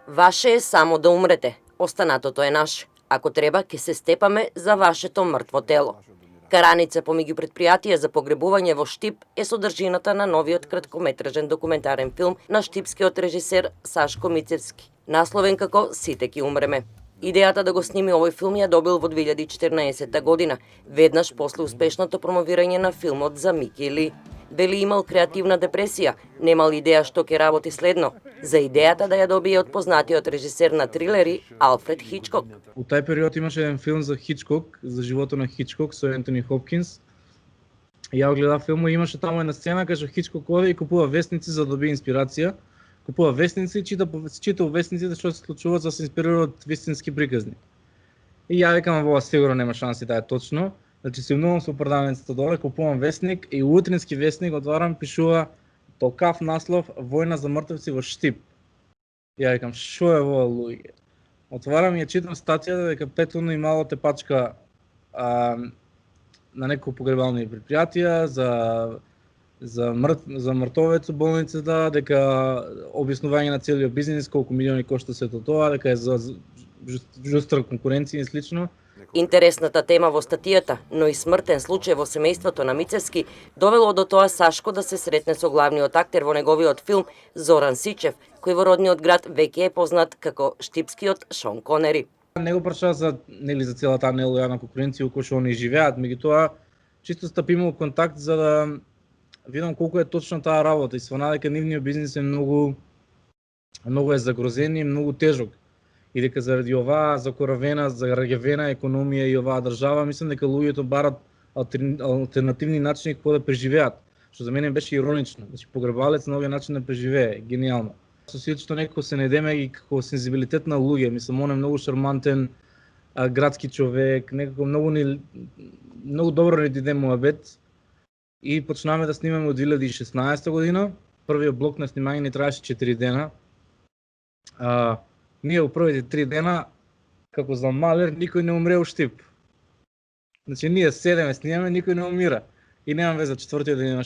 Ваше е само да умрете, останатото е наше. Ако треба, ќе се степаме за вашето мртво тело. Караница помеѓу предпријатија за погребување во Штип е содржината на новиот краткометражен документарен филм на штипскиот режисер Сашко Мицевски, насловен како Сите ќе умреме. Идејата да го сними овој филм ја добил во 2014 година, веднаш после успешното промовирање на филмот за Мики Ли. Вели имал креативна депресија, немал идеја што ќе работи следно, за идејата да ја добие од познатиот режисер на трилери Алфред Хичкок. У тај период имаше еден филм за Хичкок, за животот на Хичкок со Ентони Хопкинс. Ја го гледав филмот и имаше таму една сцена кај што Хичкок оде и купува весници за да добие инспирација. Купува весници и чита весниците што се случуваат за да се инспирира од вистински приказни. И ја викам, ова сигурно нема шанси да е точно. Значи се мнувам со продавницата доле, купувам весник и утрински весник отварам, пишува толкав наслов Војна за мртвци во Штип. Ја викам, шо е ова луѓе? Отварам и ја читам статијата дека Петуно имало тепачка на некои погребални предпријатија за мртовец у болницата, дека објаснување на целиот бизнис, колку милиони кошта сето тоа, дека е за жустра конкуренција и слично. Интересната тема во статијата, но и смртен случај во семејството на Мицевски довело до тоа Сашко да се сретне со главниот актер во неговиот филм Зоран Сичев, кој во родниот град веќе е познат како штипскиот Шон Конери. Не го прашаа за целата таа нелојална конкуренција која што они живеат, меѓутоа чисто стапимо контакт за да видам колку е точно таа работа и свана дека нивниот бизнис е многу е загрозен и многу тежок. И дека заради оваа загревена економија и оваа држава, мислам дека луѓето барат алтернативни начини како да преживеат, што за мене беше иронично. Значи погребалец на овој начин да преживее, гениално. Со сите што некако се најдеме и како сензибилитет на луѓе, мислам он е многу шармантен градски човек, некако многу добро ни диде муабет и почнаме да снимаме од 2016 година. Првиот блок на снимање ни траеше 4 дена. Ние во првите 3 дена, како за малер, никој не умре у Штип. Значи ние седеме, снимаме, никој не умира. И нема веза, четвртиот ден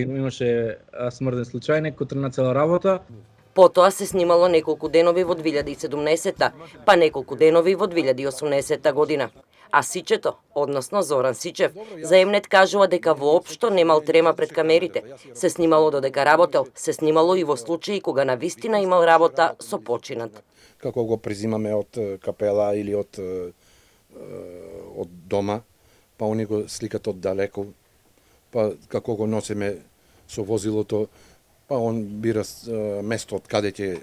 имаше смртен случај, некој тргна цела работа. Потоа се снимало неколку денови во 2017-та, па неколку денови во 2018 година. А Сичето, односно Зоран Сичев, за Емнет кажува дека воопшто немал трема пред камерите. Се снимало додека работел, се снимало и во случаи кога навистина имал работа со починат. Како го презимаме од капела или од дома, па они го сликат од далеко, па како го носиме со возилото, па он бира место од каде ќе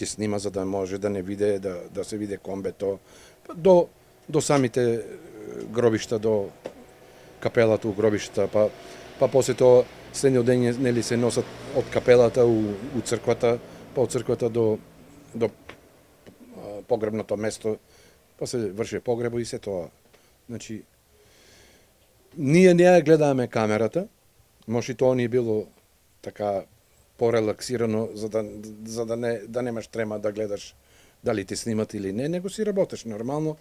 снима за да може да не виде, да се виде комбето, па до самите гробишта, до капелата у гробишта, па после тоа следниот ден нели се носат од капелата у црквата, па од црквата до погребното место, па се врши погребо и се тоа. Значи, ние не ја гледаме камерата, може и тоа ни било така порелаксирано, за да немаш трема да гледаш дали те снимат или не, него си работеш нормално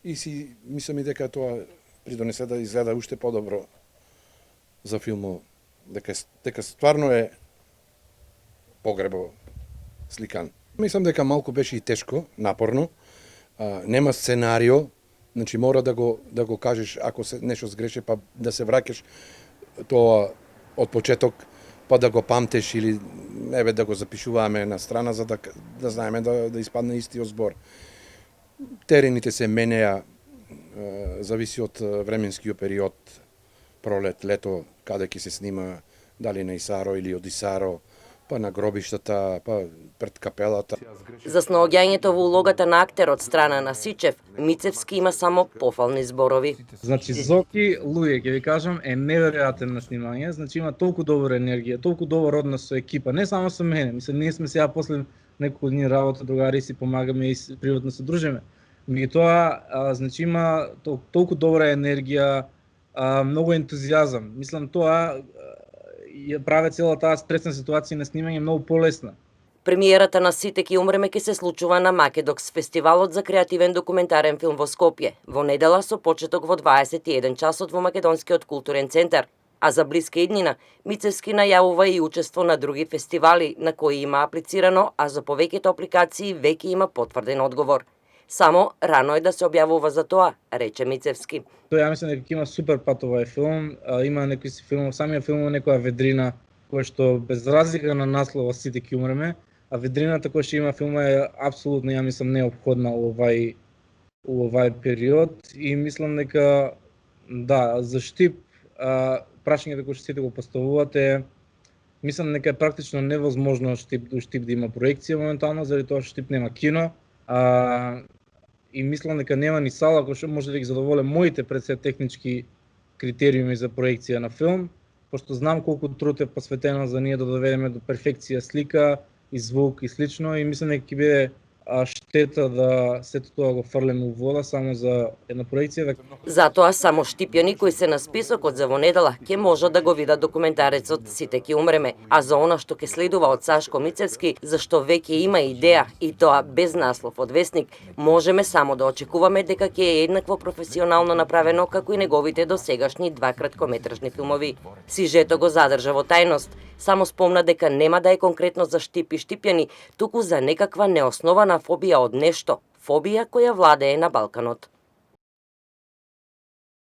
и си мислам и дека тоа придонесе да изгледа уште подобро за филмот, дека стварно е погребо сликан. Мислам дека малку беше и тешко, напорно. Нема сценарио, значи мора да го кажеш ако се нешто сгреше, па да се враќаш тоа од почеток, па да го памтеш или да го запишуваме на страна за да знаеме да испадне истиот збор. Терените се менеа, зависи од временскиот период, пролет, лето, каде ќе се снима, дали на Исаро или од Исаро, па на гробиштата, па пред капелата. За снаоѓањето во улогата на актер од страна на Сичев, Мицевски има само пофални зборови. Значи Зоки, луѓе, ќе ви кажам, е неверојатен на снимање, значи има толку добра енергија, толку добар однос со екипа, не само со мене, мислам, ние сме сега после неколку дни работа, другари си помагаме и приватно се дружиме. Меѓутоа, значи има толку добра енергија, многу ентузијазам. Мислам, тоа ја прави цела таа стресна ситуација на снимање многу полесна. Премиерата на Сите ќе умреме ќе се случува на Македокс, фестивалот за креативен документарен филм во Скопје, во недела со почеток во 21 часот во Македонскиот културен центар, А за блиска иднина, Мицевски најавува и учество на други фестивали на кои има аплицирано, а за повеќето апликации веќе има потврден одговор. Само рано е да се објавува за тоа, рече Мицевски. Тој ја мислам дека има супер пат овај филм, има некои си филм, самиот филм некоја ведрина која што без разлика на наслова сите ќе умреме, а ведрината која што има филма е апсолутно ја мислам неопходна у овај период и мислам дека да, за Штип прашањето кој што сите го поставувате, мислам дека е практично невозможно Штип да има проекција моментално, заради тоа што Штип нема кино, и мислам дека нема ни сала која што може да ги задоволе моите пред се технички критериуми за проекција на филм, пошто знам колку труд е посветено за ние да доведеме до перфекција слика и звук и слично и мислам дека ќе биде штета да сето тоа го фрлеме у вода само за една проекција. Затоа само Штипјани кои се на списокот за во недела ќе можат да го видат документарецот Сите ќе умреме, а за она што ќе следува од Сашко Мицевски, зашто веќе има идеја и тоа без наслов од весник, можеме само да очекуваме дека ќе е еднакво професионално направено како и неговите досегашни 2 краткометражни филмови. Сижето го задржа во тајност, само спомна дека нема да е конкретно за Штип и Штипјани, туку за некаква неоснована фобија од нешто, фобија која владее на Балканот.